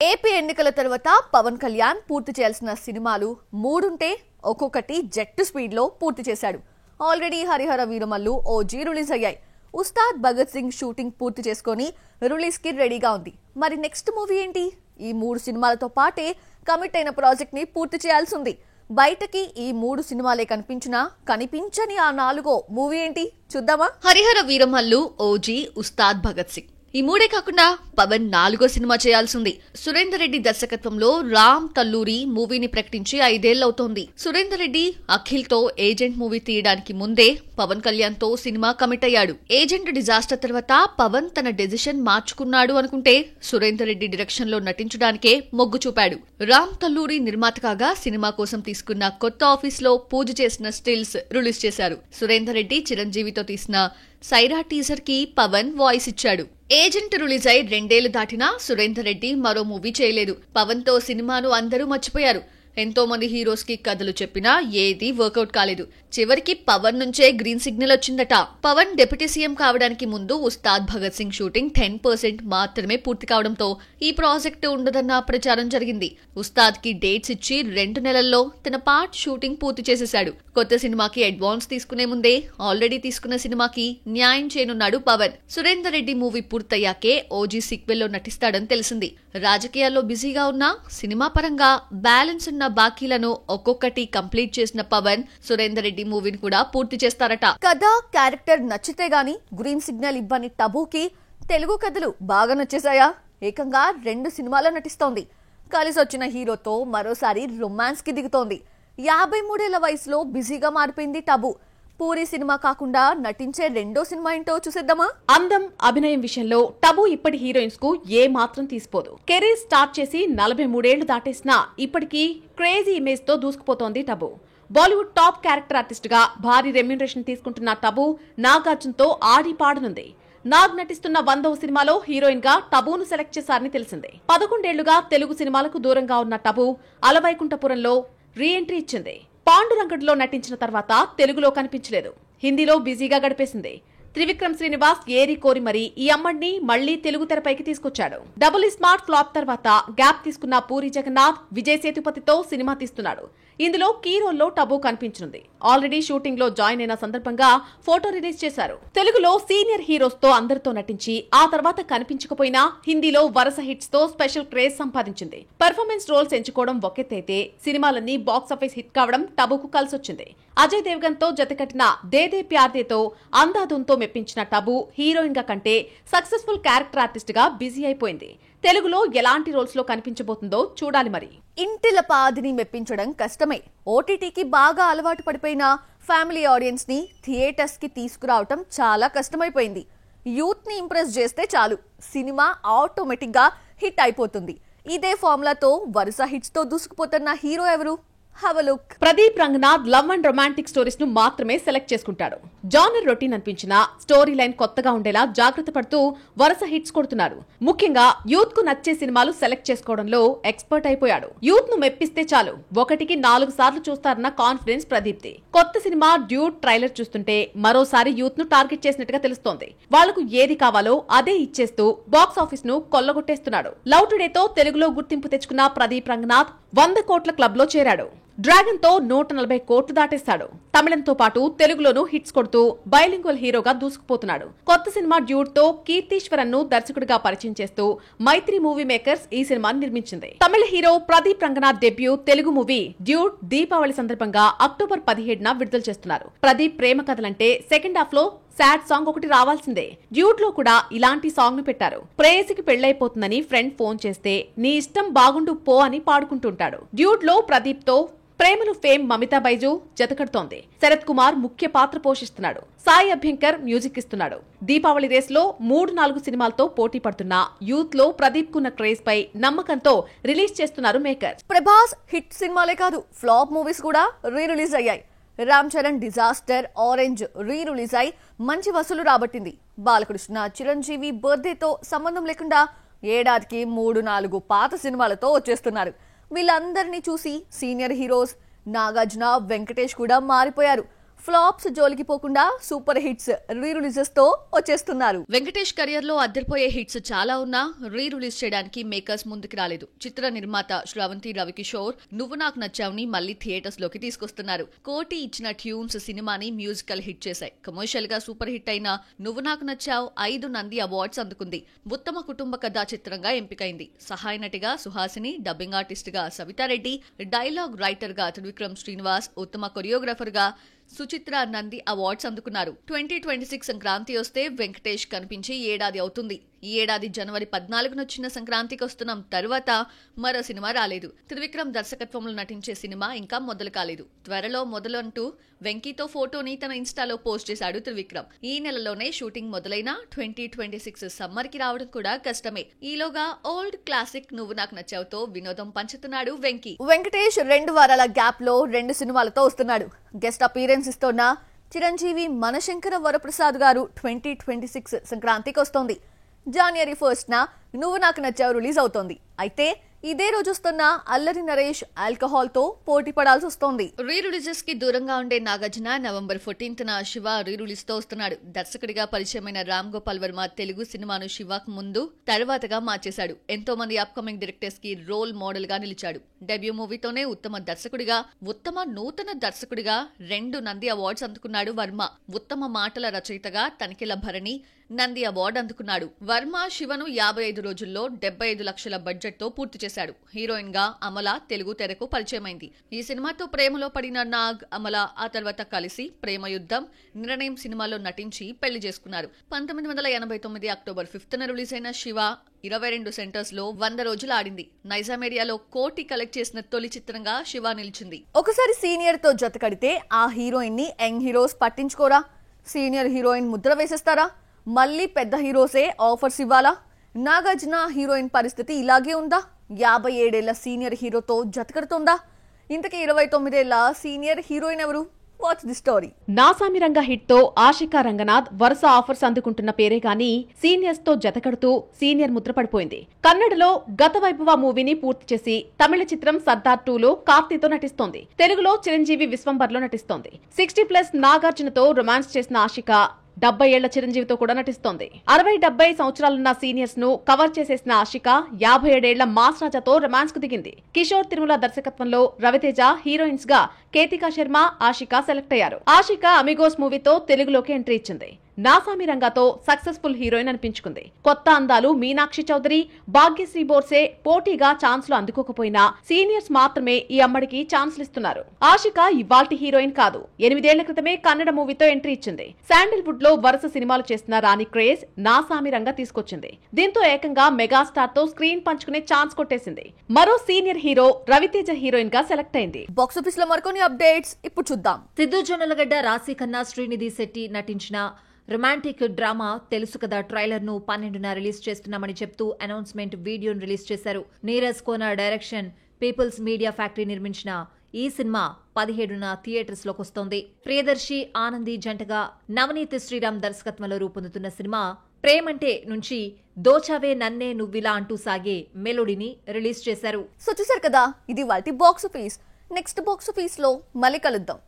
AP ఎన్నికల తర్వాత పవన్ కళ్యాణ్ పూర్తి చేయాల్సిన సినిమాలు 3 ఉంటే ఒక్కొక్కటి జెట్ స్పీడ్ లో పూర్తి చేశాడు. Already Harihara Veeramallu OG release అయ్యాయి. ఉస్తాద్ భగత్ సింగ్ షూటింగ్ పూర్తి చేసుకొని రిలీజ్ కి రెడీగా ఉంది. మరి నెక్స్ట్ మూవీ ఏంటి? ఈ 3 సినిమాలతో పాటే కమిట్ అయిన ప్రాజెక్ట్ ని పూర్తి చేయాల్సి ఉంది. బయటకి ఈ 3 సినిమాలే కనిపించినా కనిపించని ఆ 4వ మూవీ ఏంటి చూద్దామా? హరిహర వీరమల్లు, ఓజీ, ఉస్తాద్ భగత్ సింగ్ ఈ 3 కాకుండా పవన్ 4వ సినిమా చేయాల్సింది. సురేందర్ రెడ్డి దర్శకత్వంలో రామ్ తల్లూరి మూవీని ప్రకటించి 5 ఏళ్లవుతోంది. సురేందర్ రెడ్డి అఖిల్ తో ఏజెంట్ మూవీ తీయడానికి ముందే పవన్ కళ్యాణ్ తో సినిమా కమిట్ అయ్యాడు. ఏజెంట్ డిజాస్టర్ తర్వాత పవన్ తన డెసిషన్ మార్చుకున్నాడు అనుకుంటే సురేందర్ రెడ్డి డైరెక్షన్ లో నటించడానికే మొగ్గు చూపాడు. రామ్ తల్లూరి నిర్మాత కాగా సినిమా కోసం తీసుకున్న కొత్త ఆఫీస్ లో పూజ చేసిన స్టిల్స్ రిలీజ్ చేశారు. సురేందర్ రెడ్డి చిరంజీవితో తీసిన సైరా టీజర్ కి పవన్ వాయిస్ ఇచ్చాడు. ఏజెంట్ రిలీజ్ అయి 2 ఏళ్లు దాటినా సురేందర్ రెడ్డి మరో మూవీ చేయలేదు. పవన్ తో సినిమాను అందరూ మర్చిపోయారు. ఎంతో మంది హీరోస్ కి కథలు చెప్పినా ఏదీ వర్కౌట్ కాలేదు. చివరికి పవన్ నుంచే గ్రీన్ సిగ్నల్ వచ్చిందట. పవన్ డిప్యూటీ సీఎం కావడానికి ముందు ఉస్తాద్ భగత్ సింగ్ షూటింగ్ 10% మాత్రమే పూర్తి కావడంతో ఈ ప్రాజెక్టు ఉండదన్న ప్రచారం జరిగింది. ఉస్తాద్ కి డేట్స్ ఇచ్చి 2 నెలల్లో తన పార్ట్ షూటింగ్ పూర్తి చేసేశాడు. కొత్త సినిమాకి అడ్వాన్స్ తీసుకునే ముందే ఆల్రెడీ తీసుకున్న సినిమాకి న్యాయం చేయనున్నాడు పవన్. సురేందర్ రెడ్డి మూవీ పూర్తయ్యాకే ఓజీ సీక్వెల్ లో నటిస్తాడని తెలిసింది. రాజకీయాల్లో బిజీగా ఉన్న సినిమా పరంగా బ్యాలెన్స్ ఉన్న బాకీలను ఒక్కొక్కటి కంప్లీట్ చేసిన పవన్ సురేందర్ రెడ్డి మూవీని కూడా పూర్తి చేస్తారట. కథ, క్యారెక్టర్ నచ్చితే గాని గ్రీన్ సిగ్నల్ ఇవ్వని టబూకి తెలుగు కథలు బాగా నచ్చేశాయా? ఏకంగా 2 సినిమాల్లో నటిస్తోంది. కలిసొచ్చిన హీరోతో మరోసారి రొమాన్స్ కి దిగుతోంది. 53 ఏళ్ల వయసులో బిజీగా మారిపోయింది టబు. పూరి సినిమా కాకుండా నటించే 2వ సినిమా ఏంటో చూసేద్దామా? అందం, అభినయం విషయంలో టబు ఇప్పటి హీరోయిన్స్ కు ఏ మాత్రం తీసిపోదు. కెరీర్ స్టార్ట్ చేసి 43 ఏళ్లు దాటేసినా ఇప్పటికీ క్రేజీ ఇమేజ్ తో దూసుకుపోతోంది Tabu. Bollywood top character artist గా భారీ రెమ్యూనరేషన్ తీసుకుంటున్న టబు నాగార్జున తో ఆడి పాడనుంది. నాగ్ నటిస్తున్న 100వ సినిమాలో హీరోయిన్ గా టబును సెలెక్ట్ చేశారని తెలిసింది. 11 ఏళ్లుగా తెలుగు సినిమాలకు దూరంగా ఉన్న టబు అలవైకుంఠపురంలో రీ ఎంట్రీ ఇచ్చింది. పాండురంగడ్లో నటించిన తర్వాత తెలుగులో కనిపించలేదు. హిందీలో బిజీగా గడిపేసింది. త్రివిక్రమ్ శ్రీనివాస్ ఏరి కోరి మరి ఈ అమ్మడిని మళ్లీ తెలుగు తెరపైకి తీసుకొచ్చాడు. డబుల్ స్మార్ట్ ఫ్లాప్ తర్వాత గ్యాప్ తీసుకున్న పూరి జగన్నాథ్, విజయ్ సేతుపతితో సినిమా తీస్తున్నాడు. ఇందులో కీ రోల్లో టబు కనిపించనుంది. ఆల్రెడీ షూటింగ్ లో జాయిన్ అయిన సందర్భంగా ఫోటో రిలీజ్ చేశారు. తెలుగులో సీనియర్ హీరోస్ తో అందరితో నటించి ఆ తర్వాత కనిపించకపోయినా హిందీలో వరుస హిట్స్ తో స్పెషల్ క్రేజ్ సంపాదించింది. పర్ఫార్మెన్స్ రోల్స్ ఎంచుకోవడం ఒకెత్తైతే సినిమాలన్నీ బాక్సాఫీస్ హిట్ కావడం టబుకు కలిసొచ్చింది. అజయ్ దేవగన్ తో జతకట్టిన దే దే ప్యార్ దే తో అందాధున్తో మెప్పించిన టబు హీరోయిన్ గా కంటే సక్సెస్ఫుల్ క్యారెక్టర్ ఆర్టిస్ట్ గా బిజీ అయిపోయింది. తెలుగులో ఎలాంటి రోల్స్ లో కనిపించబోతుందో చూడాలి. మరి ఇంటిల పాదిని మెప్పించడం కష్టమే. ఓటీటీకి బాగా అలవాటు పడిపోయిన ఫ్యామిలీ ఆడియన్స్ ని థియేటర్స్ కి తీసుకురావటం చాలా కష్టమైపోయింది. యూత్ ని ఇంప్రెస్ చేస్తే చాలు, సినిమా ఆటోమేటిక్ గా హిట్ అయిపోతుంది. ఇదే ఫార్ములాతో వరుస హిట్స్ తో దూసుకుపోతున్న హీరో ఎవరు? Pradeep Ranganath love and romantic stories ను మాత్రమే సెలెక్ట్ చేసుకుంటాడు. జానర్ రొటీన్ అనిపించిన స్టోరీ లైన్ కొత్తగా ఉండేలా జాగ్రత్త పడుతూ వరుస హిట్స్ కొడుతున్నారు. ముఖ్యంగా యూత్ కు నచ్చే సినిమాలు సెలెక్ట్ చేసుకోవడంలో ఎక్స్పర్ట్ అయిపోయాడు. యూత్ ను మెప్పిస్తే చాలు 1కి 4 సార్లు చూస్తారన్న కాన్ఫిడెన్స్ ప్రదీప్ ది. కొత్త సినిమా డ్యూట్ ట్రైలర్ చూస్తుంటే మరోసారి యూత్ ను టార్గెట్ చేసినట్టుగా తెలుస్తోంది. వాళ్లకు ఏది కావాలో అదే ఇచ్చేస్తూ బాక్స్ ఆఫీస్ ను కొల్లగొట్టేస్తున్నాడు. లవ్ టుడేతో తెలుగులో గుర్తింపు తెచ్చుకున్న ప్రదీప్ రంగనాథ్ 100 కోట్ల క్లబ్ లో చేరాడు. డ్రాగన్ తో 140 కోట్లు దాటేస్తాడు. తమిళంతో పాటు తెలుగులోనూ హిట్స్ కొడుతూ బైలింగ్వల్ హీరోగా దూసుకుపోతున్నాడు. కొత్త సినిమా డ్యూట్ తో కీర్తీశ్వరన్ ను దర్శకుడిగా పరిచయం చేస్తూ మైత్రి మూవీ మేకర్స్ ఈ సినిమాని నిర్మించింది. Tamil hero Pradeep Ranganath debut Telugu movie Dude Deepavali సందర్భంగా అక్టోబర్ 17న విడుదల చేస్తున్నారు. ప్రదీప్ ప్రేమ కథలంటే సెకండ్ హాఫ్ లో సాడ్ సాంగ్ ఒకటి రావాల్సిందే. డ్యూట్ లో కూడా ఇలాంటి సాంగ్ ను పెట్టారు. ప్రేయసికి పెళ్లైపోతుందని ఫ్రెండ్ ఫోన్ చేస్తే నీ ఇష్టం బాగుండు పో అని పాడుకుంటుంటాడు. డ్యూట్ లో ప్రదీప్ తో ప్రేమలు ఫేమ్ మమితా బైజు జతకడుతోంది. శరత్ కుమార్ ముఖ్య పాత్ర పోషిస్తున్నాడు. సాయి అభ్యంకర్ మ్యూజిక్ ఇస్తున్నాడు. దీపావళి రేస్ లో 3-4 సినిమాలతో పోటీ పడుతున్న యూత్ లో ప్రదీప్ కున్న క్రేజ్ పై నమ్మకంతో రిలీజ్ చేస్తున్నారు మేకర్. ప్రభాస్ హిట్ సినిమాలే కాదు, ఫ్లాప్ మూవీస్ కూడా రీ రిలీజ్ అయ్యాయి. Ram Charan disaster, orange re release అయి మంచి వసూలు రాబట్టింది. బాలకృష్ణ, చిరంజీవి బర్త్డేతో సంబంధం లేకుండా ఏడాదికి 3-4 పాత సినిమాలతో వచ్చేస్తున్నారు. వీళ్ళందరినీ చూసి సీనియర్ హీరోస్ నాగార్జున, వెంకటేష్ కూడా మారిపోయారు. ఫ్లాప్స్ జోలికి పోకుండా సూపర్ హిట్స్ రీ రిలీజెస్ తో వచ్చేస్తున్నారు. వెంకటేష్ కెరియర్ లో అద్దరిపోయే హిట్స్ చాలా ఉన్నా రీ రిలీజ్ చేయడానికి మేకర్స్ ముందుకు రాలేదు. చిత్ర నిర్మాత శ్రవంతి రవికిషోర్ నువ్వు నాకు నచ్చావుని మళ్లీ థియేటర్స్ లోకి తీసుకొస్తున్నారు. కోటి ఇచ్చిన ట్యూన్స్ సినిమాని మ్యూజికల్ హిట్ చేశాయి. కమర్షియల్ గా సూపర్ హిట్ అయిన నువ్వు నాకు నచ్చావు 5 నంది అవార్డ్స్ అందుకుంది. ఉత్తమ కుటుంబ కథా చిత్రంగా ఎంపికైంది. సహాయ నటిగా సుహాసిని, డబ్బింగ్ ఆర్టిస్ట్ గా సవితారెడ్డి, డైలాగ్ రైటర్ గా త్రివిక్రమ్ శ్రీనివాస్, ఉత్తమ కొరియోగ్రాఫర్ గా సుచిత్ర నంది అవార్డ్స్ అందుకున్నారు. 2026 సంక్రాంతి వస్తే వెంకటేష్ కనిపించి ఏడాది అవుతుంది. ఈ ఏడాది జనవరి 14న వచ్చిన సంక్రాంతికి వస్తున్నాం తర్వాత మరో సినిమా రాలేదు. త్రివిక్రమ్ దర్శకత్వంలో నటించే సినిమా ఇంకా మొదలు కాలేదు. త్వరలో మొదలు అంటూ వెంకీతో ఫోటోని తన ఇన్స్టాలో పోస్ట్ చేశాడు త్రివిక్రమ్. ఈ నెలలోనే షూటింగ్ మొదలైన 2026 సమ్మర్ కి రావడం కూడా కష్టమే. ఈలోగా ఓల్డ్ క్లాసిక్ నువ్వు నాకు నచ్చావుతో వినోదం పంచుతున్నాడు వెంకీ. వెంకటేష్ 2 వారాల గ్యాప్ లో 2 సినిమాలతో వస్తున్నాడు. గెస్ట్ అపీరెన్స్ ఇస్తోన్న చిరంజీవి మనశంకర వరప్రసాద్ గారు 2026 సంక్రాంతికి వస్తోంది. జనవరి 1న నువ్వు నాకు నచ్చావు రిలీజ్ అవుతోంది. అయితే ఇదే రోజు వస్తున్న అల్లరి నరేష్ ఆల్కహాల్ తో పోటీ పడాల్సి వస్తోంది. రీ రిలీజెస్ కి దూరంగా ఉండే నాగార్జున నవంబర్ 14న శివ రీ రిలీజ్ తో వస్తున్నాడు. దర్శకుడిగా పరిచయమైన రామ్ గోపాల్ వర్మ తెలుగు సినిమాను శివకు ముందు తర్వాతగా మార్చేశాడు. ఎంతో మంది అప్కమింగ్ డైరెక్టర్స్ కి రోల్ మోడల్ గా నిలిచాడు. డెబ్యూ మూవీతోనే ఉత్తమ దర్శకుడిగా, ఉత్తమ నూతన దర్శకుడిగా 2 నంది అవార్డ్స్ అందుకున్నాడు వర్మ. ఉత్తమ మాటల రచయితగా తనిఖీల భరణి నంది అవార్డు అందుకున్నాడు. వర్మ శివను 55 రోజుల్లో 75 లక్షల బడ్జెట్ తో పూర్తి చేశాడు. హీరోయిన్ గా అమల తెలుగు తెరకు పరిచయమైంది. ఈ సినిమాతో ప్రేమలో పడిన నాగ్, అమల ఆ తర్వాత కలిసి ప్రేమ యుద్ధం, నిర్ణయం సినిమాలో నటించి పెళ్లి చేసుకున్నారు. 1989 అక్టోబర్ 5న రిలీజ్ అయిన శివ 22 సెంటర్స్ లో 100 రోజులు ఆడింది. నైజాం ఏరియాలో కోటి కలెక్ట్ చేసిన తొలి చిత్రంగా శివ నిలిచింది. ఒకసారి సీనియర్ తో జత కడితే ఆ హీరోయిన్ ని young heroes పట్టించుకోరా? Senior heroine Mudra వేసేస్తారా? మళ్ళీ పెద్ద హీరోసే ఆఫర్స్ ఇవ్వాలా? నాగార్జున హీరోయిన్ పరిస్థితి ఇలాగే ఉందా? 57 ఏళ్ల సీనియర్ హీరోతో జతకడుతోందా? ఇంతకీ 29 ఏళ్ల సీనియర్ హీరోయిన్ ఎవరు? What's the story? Naa Saami Ranga hit తో ఆషికా రంగనాథ్ వరుస ఆఫర్స్ అందుకుంటున్న పేరే గానీ సీనియర్స్ తో జతకడుతూ సీనియర్ ముద్ర పడిపోయింది. కన్నడలో గత వైభవ మూవీని పూర్తి చేసి తమిళ చిత్రం సర్దార్ 2లో కార్తీతో నటిస్తోంది. తెలుగులో చిరంజీవి విశ్వంబర్లో నటిస్తోంది. 60+ నాగార్జునతో రొమాన్స్ చేసిన ఆషికా 70 ఏళ్ల చిరంజీవితో కూడా నటిస్తోంది. 60-70 సంవత్సరాలున్న సీనియర్స్ ను కవర్ చేసేసిన ఆషిక 57 ఏళ్ల మాస్ రాజాతో రొమాన్స్ కు దిగింది. కిషోర్ తిరుమల దర్శకత్వంలో రవితేజ హీరోయిన్స్ గా కేతికా శర్మ, ఆషిక సెలెక్ట్ అయ్యారు. ఆషిక అమిగోస్ మూవీతో తెలుగులోకి ఎంట్రీ ఇచ్చింది. Naa Saami రంగాతో successful heroine అనిపించుకుంది. కొత్త అందాలు మీనాక్షి చౌదరి, భాగ్యశ్రీ బోర్సే పోటీగా ఛాన్స్లు అందుకోకపోయినా సీనియర్స్ మాత్రమే ఈ అమ్మడికి ఛాన్స్లు ఇస్తున్నారు. ఆషిక ఇవాల్టి హీరోయిన్ కాదు. 8 ఏళ్ల క్రితమే కన్నడ మూవీతో ఎంట్రీ ఇచ్చింది. శాండిల్వుడ్ లో వరుస సినిమాలు చేస్తున్న రాణి క్రేజ్ నాసామి రంగా తీసుకొచ్చింది. దీంతో ఏకంగా మెగాస్టార్ తో స్క్రీన్ పంచుకునే ఛాన్స్ కొట్టేసింది. మరో సీనియర్ హీరో రవితేజ హీరోయిన్ గా సెలెక్ట్ అయింది. బాక్సాఫీస్ లో మరికొన్ని అప్డేట్స్ ఇప్పుడు చూద్దాం. సిద్ధు జొన్నలగడ్డ, రాశి ఖన్నా, శ్రీనిధి శెట్టి నటించిన రొమాంటిక్ డ్రామా తెలుసు కదా ట్రైలర్ ను 12న రిలీజ్ చేస్తున్నామని చెప్తూ అనౌన్స్మెంట్ వీడియోను రిలీజ్ చేశారు. Neeraj Kona direction, people's media factory నిర్మించిన ఈ సినిమా 17న థియేటర్స్ లోకి వస్తోంది. ప్రియదర్శి, ఆనంది జంటగా నవనీత్ శ్రీరామ్ దర్శకత్వంలో రూపొందుతున్న సినిమా ప్రేమంటే నుంచి దోచావే నన్నే నువ్విలా అంటూ సాగే మెలోడీని రిలీజ్ చేశారు. సో చూసారు కదా, ఇది వాటి బాక్సాఫీస్. నెక్స్ట్ బాక్సాఫీస్ లో మళ్ళీ కలుద్దాం.